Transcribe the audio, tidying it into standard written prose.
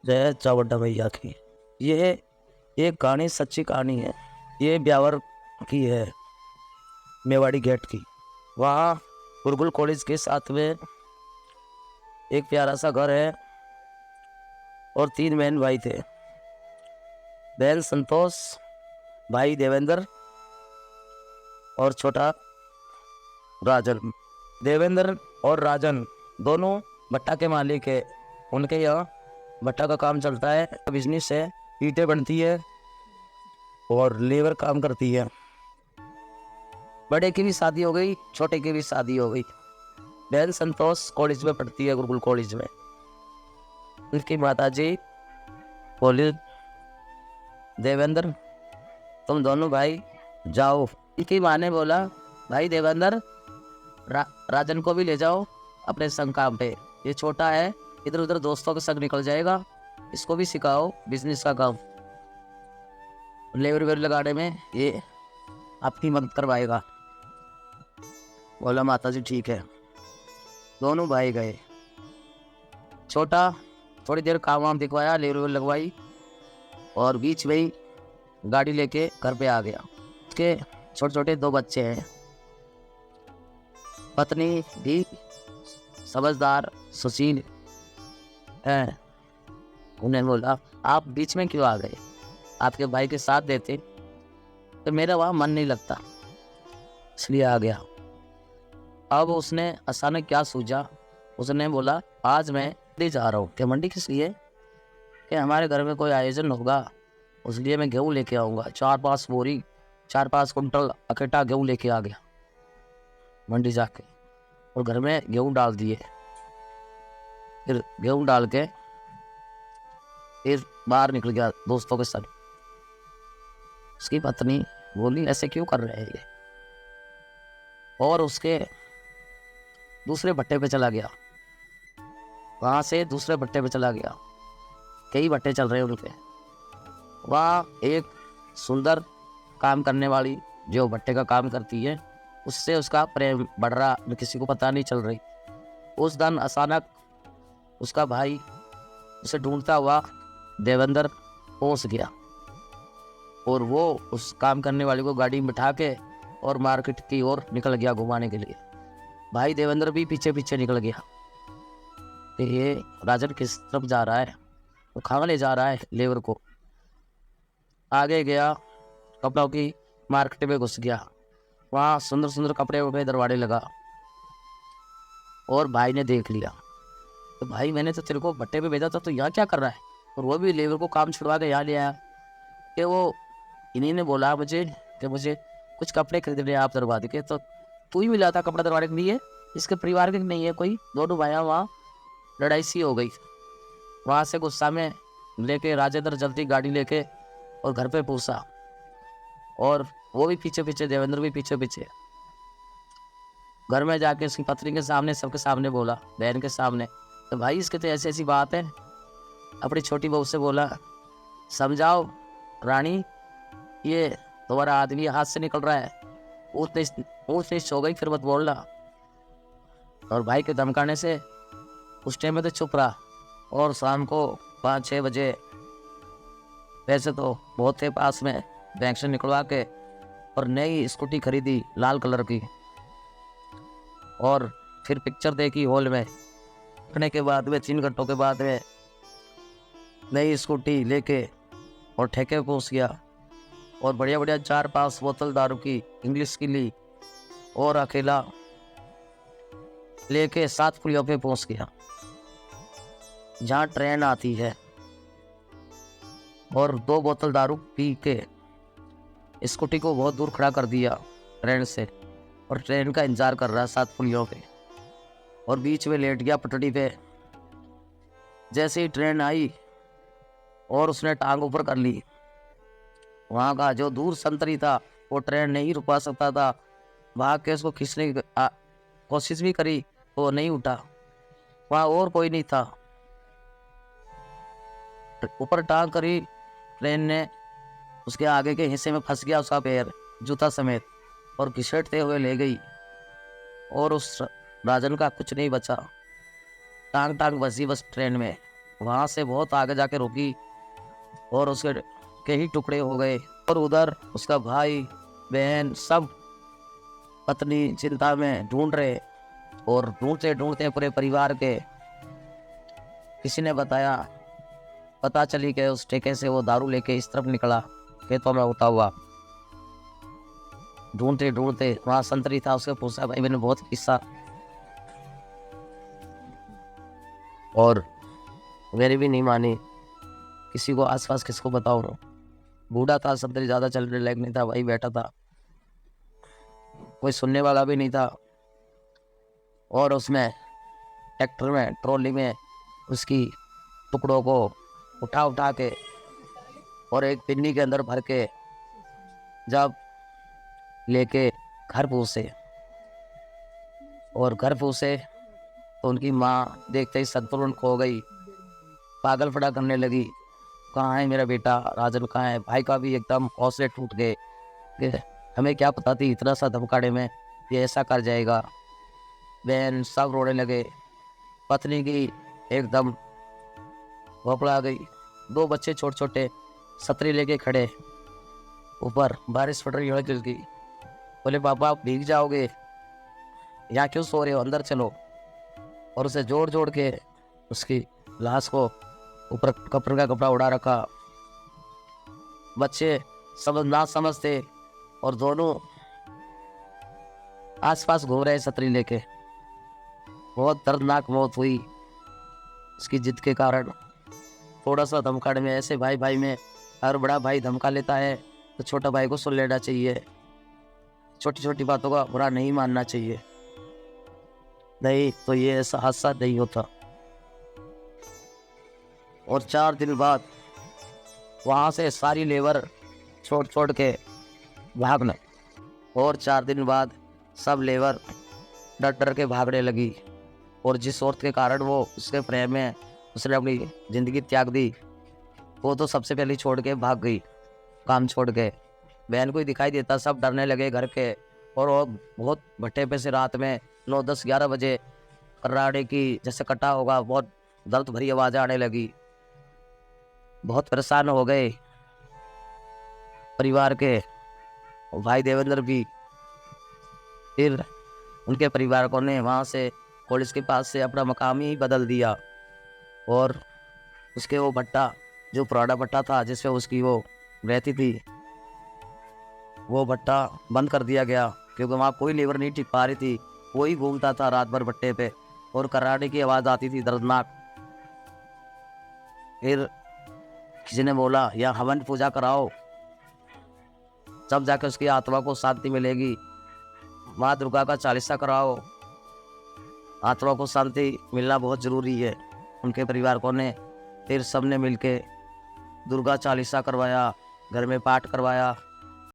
जय चावड्डा भैया की। यह एक कहानी सच्ची कहानी है। ये ब्यावर की है, मेवाड़ी गेट की। वहाँ गुरुकुल कॉलेज के साथ में एक प्यारा सा घर है और 3 बहन भाई थे। बहन संतोष, भाई देवेंद्र और छोटा राजन। देवेंद्र और राजन दोनों भट्टा के मालिक है। उनके यहाँ भट्टा का काम चलता है, बिजनेस है, ईंटें बनती है और लेबर काम करती है। बड़े की भी शादी हो गई, छोटे की भी शादी हो गई। बहन संतोष कॉलेज में पढ़ती है, गुरुकुल कॉलेज में। उनकी माताजी बोली, देवेंद्र तुम दोनों भाई जाओ। उनकी माँ ने बोला, भाई देवेंद्र राजन को भी ले जाओ अपने संग काम पे। ये छोटा है, इधर उधर दोस्तों के संग निकल जाएगा, इसको भी सिखाओ बिजनेस का काम। लेबर वेबर लगाने में ये आपकी मदद करवाएगा। बोला माताजी ठीक है। दोनों भाई गए। छोटा थोड़ी देर काम वाम दिखवाया, लेबर वेबर लगवाई और बीच में ही गाड़ी लेके घर पे आ गया। उसके छोटे छोटे 2 बच्चे हैं। पत्नी भी समझदार सुशील है। उन्हें बोला, आप बीच में क्यों आ गए? आपके भाई के साथ देते तो मेरा वहाँ मन नहीं लगता, इसलिए आ गया। अब उसने अचानक क्या सूझा, उसने बोला, आज मैं मंडी जा रहा हूँ। क्या मंडी किस लिए? कि हमारे घर में कोई आयोजन होगा, उसलिए मैं गेहूँ लेके आऊँगा। 4-5 बोरी 4-5 कुंटल इकट्ठा गेहूँ लेके आ गया मंडी जाके और घर में गेहूँ डाल दिए। फिर गेहूँ डाल के फिर बाहर निकल गया दोस्तों के साथ। उसकी पत्नी बोली, ऐसे क्यों कर रहे हैं ये? और उसके दूसरे भट्टे पे चला गया। वहाँ से दूसरे भट्टे पे चला गया। कई भट्टे चल रहे हैं उनके। वहाँ एक सुंदर काम करने वाली जो भट्टे का काम करती है, उससे उसका प्रेम बढ़ रहा, किसी को पता नहीं चल रही। उस दिन अचानक उसका भाई उसे ढूंढता हुआ देवेंद्र पहुंच गया और वो उस काम करने वाले को गाड़ी में बिठा के और मार्केट की ओर निकल गया घुमाने के लिए। भाई देवेंद्र भी पीछे पीछे निकल गया कि ये राजन किस तरफ जा रहा है, वो कहाँ ले जा रहा है लेबर को। आगे गया, कपड़ों की मार्केट में घुस गया। वहाँ सुंदर सुंदर कपड़े वपड़े दरवाजे लगा और भाई ने देख लिया। तो भाई, मैंने तो तेरे को भट्टे पे भेजा था, तो यहाँ क्या कर रहा है? और वो भी लेबर को काम छुड़वा के यहाँ ले आया। कि वो इन्हीं ने बोला मुझे कि मुझे कुछ कपड़े खरीदने आप दरवाजे के, तो तू ही मिला था कपड़ा दरवाजे के लिए, इसके परिवार के नहीं है कोई। दोनों भाइयों वहाँ लड़ाई सी हो गई। वहाँ से गुस्सा में लेके राजेंद्र जल्दी गाड़ी लेके और घर पे पहुँचा और वो भी पीछे पीछे, देवेंद्र भी पीछे पीछे। घर में जाके उसकी पत्नी के सामने, सबके सामने बोला, बहन के सामने, तो भाई इसके तो ऐसी ऐसी बात है। अपनी छोटी बहू से बोला, समझाओ रानी, ये तुम्हारा आदमी हाथ से निकल रहा है, ऊँच नीच हो गई, फिर मत बोलना। और भाई के धमकाने से उस टाइम में तो चुप रहा। और शाम को 5-6 बजे, वैसे तो बहुत थे पास में, बैंक से निकलवा के और नई स्कूटी खरीदी लाल कलर की। और फिर पिक्चर देखी हॉल में। देखने के बाद में 3 घंटों के बाद में नई स्कूटी लेके और ठेके पहुँच गया और बढ़िया बढ़िया 4-5 बोतल दारू की इंग्लिश की ली और अकेला लेके 7 पुलियों पे पहुँच गया, जहाँ ट्रेन आती है। और 2 बोतल दारू पी के स्कूटी को बहुत दूर खड़ा कर दिया ट्रेन से और ट्रेन का इंतजार कर रहा है 7 पुलियों पे। और बीच में लेट गया पटड़ी पे। जैसे ही ट्रेन आई और उसने टांग ऊपर कर ली, वहाँ का जो दूर संतरी था वो ट्रेन नहीं रुकवा सकता था। भाग के उसको खींचने की कोशिश भी करी तो वो नहीं उठा। वहाँ और कोई नहीं था। ऊपर टांग करी, ट्रेन ने उसके आगे के हिस्से में फंस गया उसका पैर, जूता समेत, और घिसटते हुए ले गई। और उस राजन का कुछ नहीं बचा, टांग टांग बसी बस ट्रेन में। वहाँ से बहुत आगे जाके रुकी और उसके के ही टुकड़े हो गए। और उधर उसका भाई बहन सब पत्नी चिंता में ढूंढ रहे, और ढूंढते ढूंढते पूरे परिवार के किसी ने बताया, पता चली कि उस ठेके से वो दारू लेके इस तरफ निकला खेतों में होता हुआ। ढूंढते ढूंढते वहाँ संतरी था, उसके पूछा, भाई मैंने बहुत किस्सा, और मेरी भी नहीं मानी। किसी को आसपास किसको बताऊं? बूढ़ा था, संतरी ज़्यादा चलने लायक नहीं था, वही बैठा था, कोई सुनने वाला भी नहीं था। और उसमें ट्रैक्टर में ट्रॉली में उसकी टुकड़ों को उठा उठा के और एक पिन्नी के अंदर भर के जब लेके घर पहुँचे, और घर पहुँचे तो उनकी माँ देखते ही संतुलन खो गई, पागल पड़ा करने लगी, कहाँ है मेरा बेटा, राजन कहाँ है। भाई का भी एकदम हौसले टूट गए कि हमें क्या पता थी इतना सा धमकाड़े में ये ऐसा कर जाएगा। बहन सब रोने लगे, पत्नी की एकदम घबरा गई। दो बच्चे छोटे छोटे छतरी लेके खड़े, ऊपर बारिश पड़ रही, हल्की हल्की। बोले, पापा आप भीग जाओगे, यहाँ क्यों सो रहे हो, अंदर चलो। और उसे जोड़ जोड़ के उसकी लाश को ऊपर कपड़े का कपड़ा उड़ा रखा। बच्चे समझ ना समझते और दोनों आसपास घूम रहे छतरी लेके। बहुत दर्दनाक मौत हुई उसकी जिद के कारण। थोड़ा सा धमकाने में, ऐसे भाई भाई में अगर बड़ा भाई धमका लेता है तो छोटा भाई को सुन लेना चाहिए, छोटी छोटी बातों का बुरा नहीं मानना चाहिए, नहीं तो ये ऐसा हादसा नहीं होता। और 4 दिन बाद वहाँ से सारी लेबर छोड़ छोड़ के भागने, और 4 दिन बाद सब लेबर डर डर के भागने लगी। और जिस औरत के कारण वो उसके प्रेम में उसने अपनी ज़िंदगी त्याग दी, वो तो सबसे पहले छोड़ के भाग गई, काम छोड़ के। बहन को ही दिखाई देता, सब डरने लगे घर के। और वो बहुत भट्टे पे से रात में 9, 10, 11 बजे कर्राटे की जैसे कटा होगा, बहुत दर्द भरी आवाज़ आने लगी। बहुत परेशान हो गए परिवार के, भाई देवेंद्र भी। फिर उनके परिवार ने वहाँ से पुलिस के पास से अपना मकाम ही बदल दिया, और उसके वो भट्टा जो पुराना भट्टा था जिसमें उसकी वो रहती थी, वो भट्टा बंद कर दिया गया, क्योंकि वहाँ कोई लेबर नहीं टिक पा रही थी। वही घूमता था रात भर भट्टे पे, और कराटे की आवाज़ आती थी दर्दनाक। फिर किसी ने बोला, या हवन पूजा कराओ, तब जाके उसकी आत्मा को शांति मिलेगी। माँ दुर्गा का चालीसा कराओ, आत्मा को शांति मिलना बहुत ज़रूरी है। उनके परिवार को ने फिर सब ने मिल के दुर्गा चालीसा करवाया, घर में पाठ करवाया।